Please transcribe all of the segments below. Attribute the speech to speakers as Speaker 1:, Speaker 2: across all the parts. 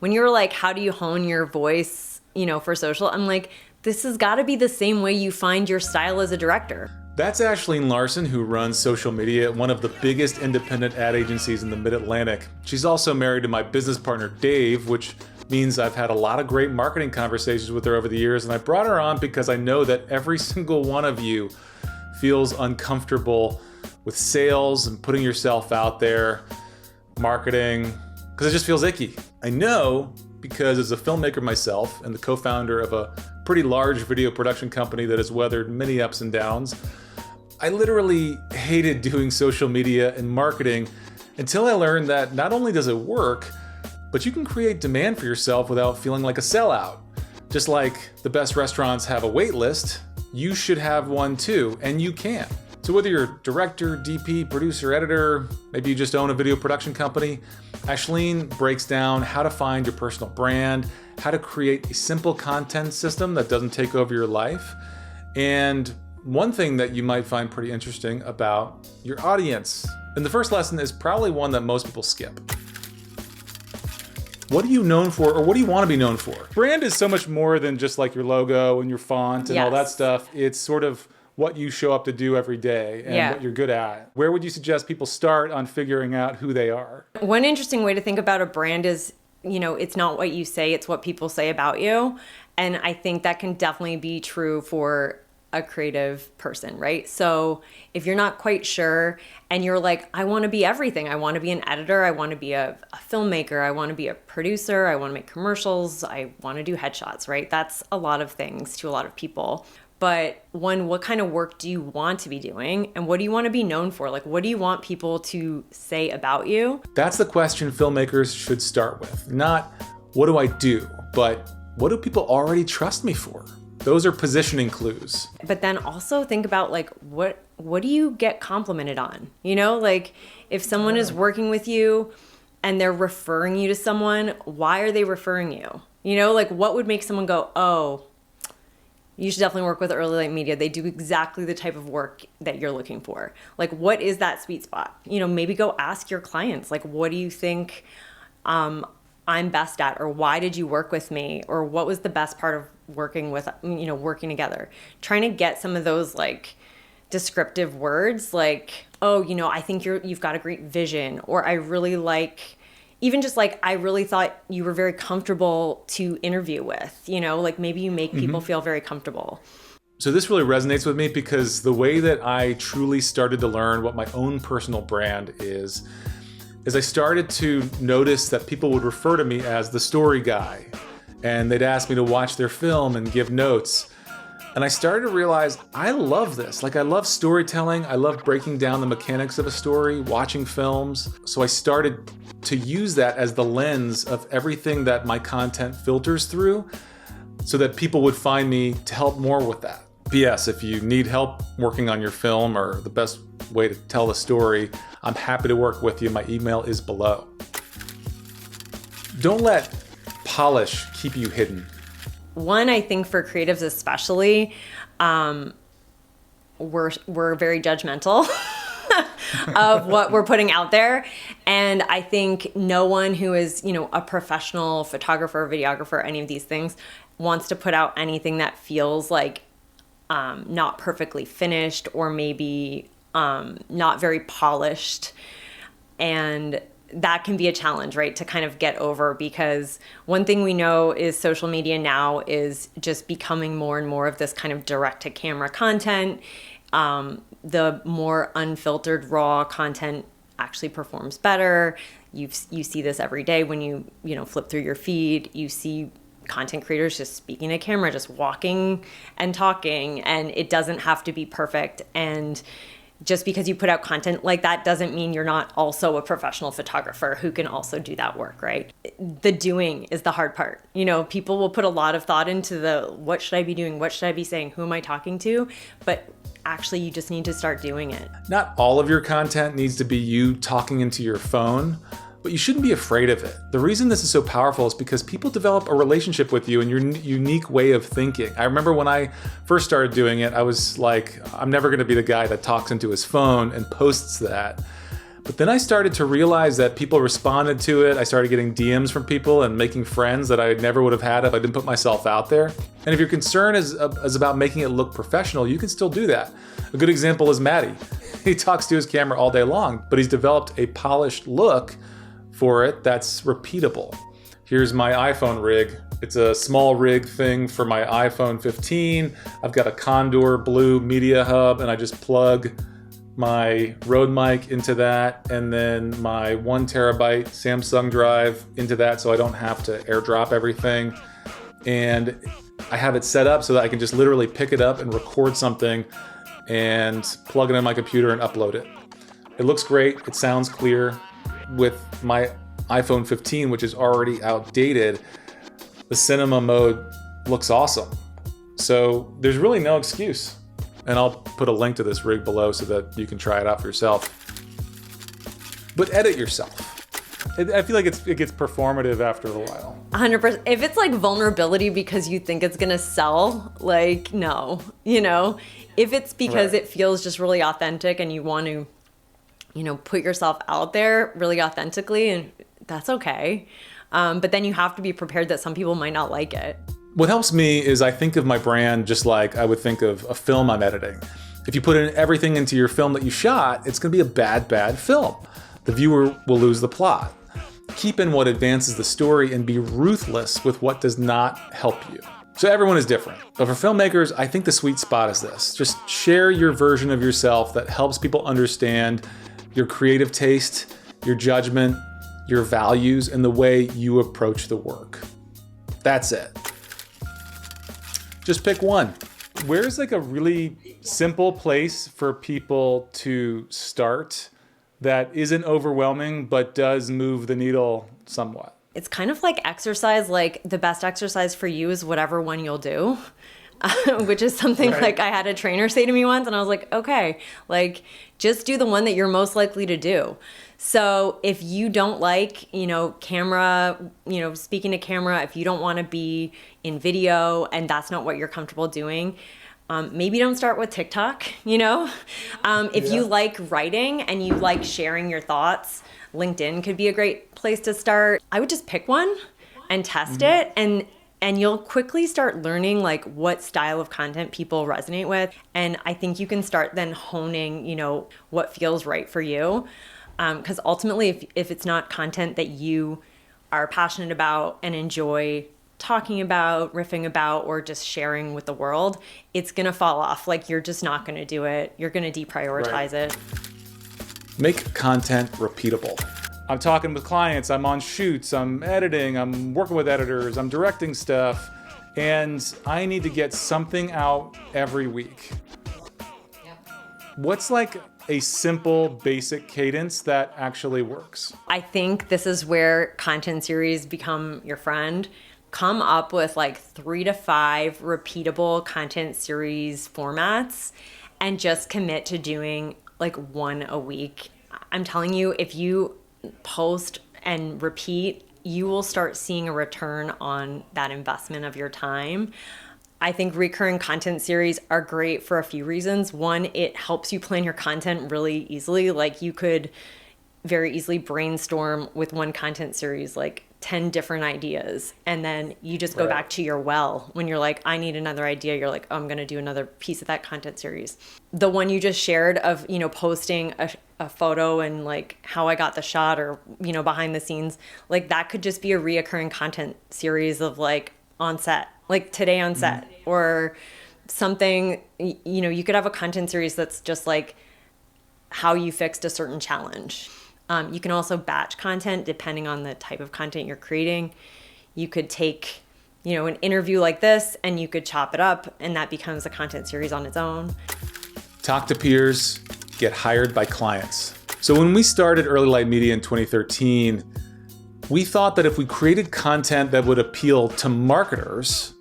Speaker 1: when you were like, how do you hone your voice, for social? I'm like, this has got to be the same way you find your style as a director.
Speaker 2: That's Ashlene Larson, who runs social media at one of the biggest independent ad agencies in the Mid-Atlantic. She's also married to my business partner, Dave, which means I've had a lot of great marketing conversations with her over the years, and I brought her on because I know that every single one of you feels uncomfortable with sales and putting yourself out there, marketing, because it just feels icky. I know because as a filmmaker myself and the co-founder of a pretty large video production company that has weathered many ups and downs, I literally hated doing social media and marketing until I learned that not only does it work, but you can create demand for yourself without feeling like a sellout. Just like the best restaurants have a wait list, you should have one too, and you can. So whether you're a director, DP, producer, editor, maybe you just own a video production company, Ashlene breaks down how to find your personal brand, how to create a simple content system that doesn't take over your life, and one thing that you might find pretty interesting about your audience. And the first lesson is probably one that most people skip. What are you known for, or what do you want to be known for? Brand is so much more than just like your logo and your font and all that stuff. It's sort of what you show up to do every day and what you're good at. Where would you suggest people start on figuring out who they are?
Speaker 1: One interesting way to think about a brand is, it's not what you say, it's what people say about you. And I think that can definitely be true for a creative person, right? So if you're not quite sure and you're like, I want to be everything. I want to be an editor. I want to be a filmmaker. I want to be a producer. I want to make commercials. I want to do headshots, right? That's a lot of things to a lot of people. But one, what kind of work do you want to be doing? And what do you want to be known for? Like, what do you want people to say about you?
Speaker 2: That's the question filmmakers should start with. Not, what do I do? But what do people already trust me for? Those are positioning clues.
Speaker 1: But then also think about like, what do you get complimented on? Like if someone is working with you and they're referring you to someone, why are they referring you? Like what would make someone go, oh, you should definitely work with Early Light Media. They do exactly the type of work that you're looking for. Like what is that sweet spot? Maybe go ask your clients, like, what do you think I'm best at, or why did you work with me, or what was the best part of working together, trying to get some of those like descriptive words like, oh, I think you've got a great vision, or I really like, even just like, I really thought you were very comfortable to interview with, like maybe you make people feel very comfortable.
Speaker 2: So this really resonates with me because the way that I truly started to learn what my own personal brand is I started to notice that people would refer to me as the story guy, and they'd ask me to watch their film and give notes. And I started to realize I love this. Like I love storytelling. I love breaking down the mechanics of a story, watching films. So I started to use that as the lens of everything that my content filters through so that people would find me to help more with that. P.S. If you need help working on your film or the best way to tell the story, I'm happy to work with you. My email is below. Don't let polish keep you hidden.
Speaker 1: One, I think for creatives especially, we're very judgmental of what we're putting out there. And I think no one who is, a professional photographer, videographer, any of these things wants to put out anything that feels like not perfectly finished or maybe not very polished. And that can be a challenge, right, to kind of get over, because one thing we know is social media now is just becoming more and more of this kind of direct to camera content. The more unfiltered, raw content actually performs better. You see this every day when you flip through your feed. You see content creators just speaking to camera, just walking and talking, and it doesn't have to be perfect. And just because you put out content like that doesn't mean you're not also a professional photographer who can also do that work, right? The doing is the hard part. People will put a lot of thought into the, what should I be doing? What should I be saying? Who am I talking to? But actually, you just need to start doing it.
Speaker 2: Not all of your content needs to be you talking into your phone, but you shouldn't be afraid of it. The reason this is so powerful is because people develop a relationship with you and your unique way of thinking. I remember when I first started doing it, I was like, I'm never gonna be the guy that talks into his phone and posts that. But But then I started to realize that people responded to it. I started getting DMs from people and making friends that I never would have had if I didn't put myself out there. And if your concern is about making it look professional, you can still do that. A good example is Matty. He talks to his camera all day long, but he's developed a polished look for it that's repeatable. Here's my iPhone rig. It's a small rig thing for my iPhone 15. I've got a Condor Blue media hub, and I just plug my Rode mic into that, and then my 1 terabyte Samsung drive into that, so I don't have to airdrop everything. And I have it set up so that I can just literally pick it up and record something and plug it in my computer and upload it. It looks great. It sounds clear. With my iPhone 15, which is already outdated, the cinema mode looks awesome. So there's really no excuse. And I'll put a link to this rig below so that you can try it out for yourself. But edit yourself. I feel like it gets performative after a while.
Speaker 1: 100%. If it's like vulnerability because you think it's gonna sell, like, no, if it's because it feels just really authentic and you want to, put yourself out there really authentically, and that's okay. But then you have to be prepared that some people might not like it.
Speaker 2: What helps me is I think of my brand just like I would think of a film I'm editing. If you put in everything into your film that you shot, it's gonna be a bad film. The viewer will lose the plot. Keep in what advances the story and be ruthless with what does not help you. So everyone is different. But for filmmakers, I think the sweet spot is this. Just share your version of yourself that helps people understand your creative taste, your judgment, your values, and the way you approach the work. That's it. Just pick one. Where's like a really simple place for people to start that isn't overwhelming but does move the needle somewhat?
Speaker 1: It's kind of like exercise. Like the best exercise for you is whatever one you'll do, which is something like I had a trainer say to me once, and I was like, okay, like just do the one that you're most likely to do. So if you don't like, camera, speaking to camera, if you don't want to be in video and that's not what you're comfortable doing, maybe don't start with TikTok, If you like writing and you like sharing your thoughts, LinkedIn could be a great place to start. I would just pick one and test it, and you'll quickly start learning like what style of content people resonate with. And I think you can start then honing, what feels right for you. Because ultimately, if it's not content that you are passionate about and enjoy talking about, riffing about, or just sharing with the world, it's going to fall off. Like you're just not going to do it. You're going to deprioritize it.
Speaker 2: Make content repeatable. I'm talking with clients, I'm on shoots, I'm editing, I'm working with editors, I'm directing stuff, and I need to get something out every week. What's like a simple, basic cadence that actually works?
Speaker 1: I think this is where content series become your friend. Come up with like 3 to 5 repeatable content series formats and just commit to doing like one a week. I'm telling you, if you post and repeat, you will start seeing a return on that investment of your time. I think recurring content series are great for a few reasons. One, it helps you plan your content really easily. Like you could very easily brainstorm with one content series, like 10 different ideas. And then you just go back to your well. When you're like, I need another idea, you're like, oh, I'm going to do another piece of that content series. The one you just shared of, posting a photo and like how I got the shot or, behind the scenes, like that could just be a reoccurring content series of like on set, like today on set, or something, you could have a content series that's just like how you fixed a certain challenge. You can also batch content depending on the type of content you're creating. You could take, an interview like this and you could chop it up and that becomes a content series on its own.
Speaker 2: Talk to peers, get hired by clients. So when we started Early Light Media in 2013, we thought that if we created content that would appeal to marketers,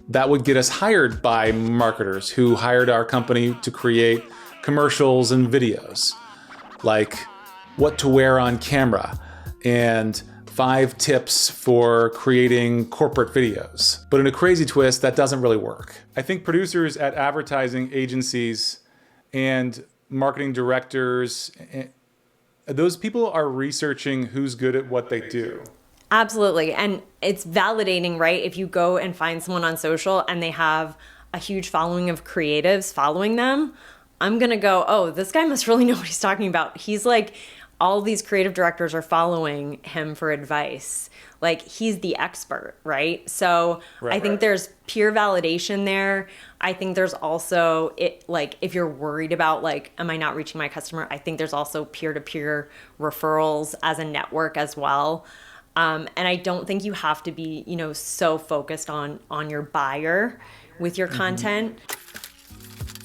Speaker 2: that would get us hired by marketers who hired our company to create commercials and videos, like what to wear on camera and 5 tips for creating corporate videos. But in a crazy twist, that doesn't really work. I think producers at advertising agencies and marketing directors those people are researching who's good at what they do.
Speaker 1: Absolutely. And it's validating, right? If you go and find someone on social and they have a huge following of creatives following them, I'm going to go, oh, this guy must really know what he's talking about. He's like, all these creative directors are following him for advice. Like, he's the expert, right? So I think there's peer validation there. I think there's also, if you're worried about, like, am I not reaching my customer? I think there's also peer-to-peer referrals as a network as well. And I don't think you have to be, so focused on your buyer with your content.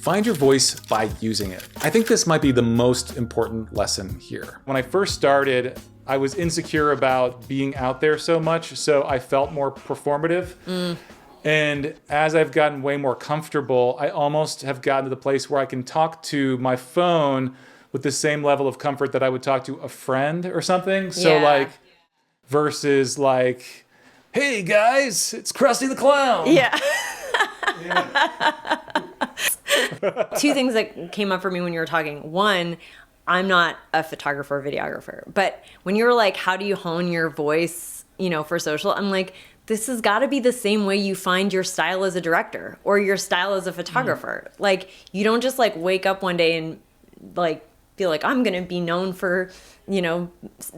Speaker 2: Find your voice by using it. I think this might be the most important lesson here. When I first started, I was insecure about being out there so much, so I felt more performative. And as I've gotten way more comfortable, I almost have gotten to the place where I can talk to my phone with the same level of comfort that I would talk to a friend or something. So versus like, hey guys, it's Krusty the Clown.
Speaker 1: Yeah. Two things that came up for me when you were talking. One, I'm not a photographer or videographer, but when you were like, how do you hone your voice, for social? I'm like, this has got to be the same way you find your style as a director or your style as a photographer. Like, you don't just like wake up one day and like feel like I'm going to be known for,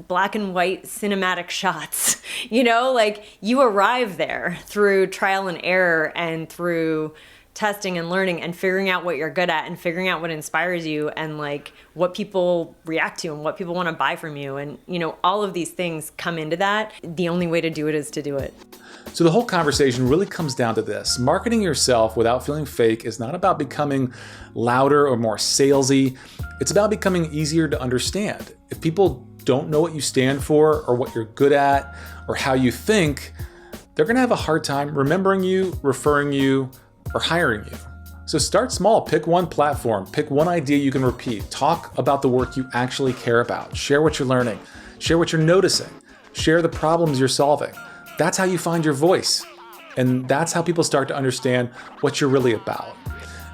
Speaker 1: black and white cinematic shots, like you arrive there through trial and error and through testing and learning and figuring out what you're good at and figuring out what inspires you and like what people react to and what people want to buy from you. And, all of these things come into that. The only way to do it is to do it.
Speaker 2: So the whole conversation really comes down to this. Marketing yourself without feeling fake is not about becoming louder or more salesy. It's about becoming easier to understand. If people don't know what you stand for or what you're good at or how you think, they're going to have a hard time remembering you, referring you, or hiring you. So start small, pick one platform, pick one idea you can repeat, talk about the work you actually care about, share what you're learning, share what you're noticing, share the problems you're solving. That's how you find your voice. And that's how people start to understand what you're really about.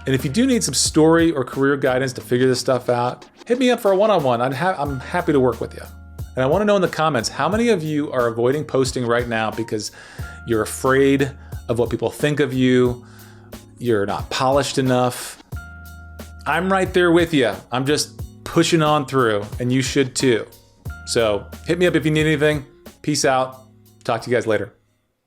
Speaker 2: And if you do need some story or career guidance to figure this stuff out, hit me up for a one-on-one. I'm happy to work with you. And I want to know in the comments, how many of you are avoiding posting right now because you're afraid of what people think of you, you're not polished enough? I'm right there with you. I'm just pushing on through, and you should too. So hit me up if you need anything. Peace out. Talk to you guys later.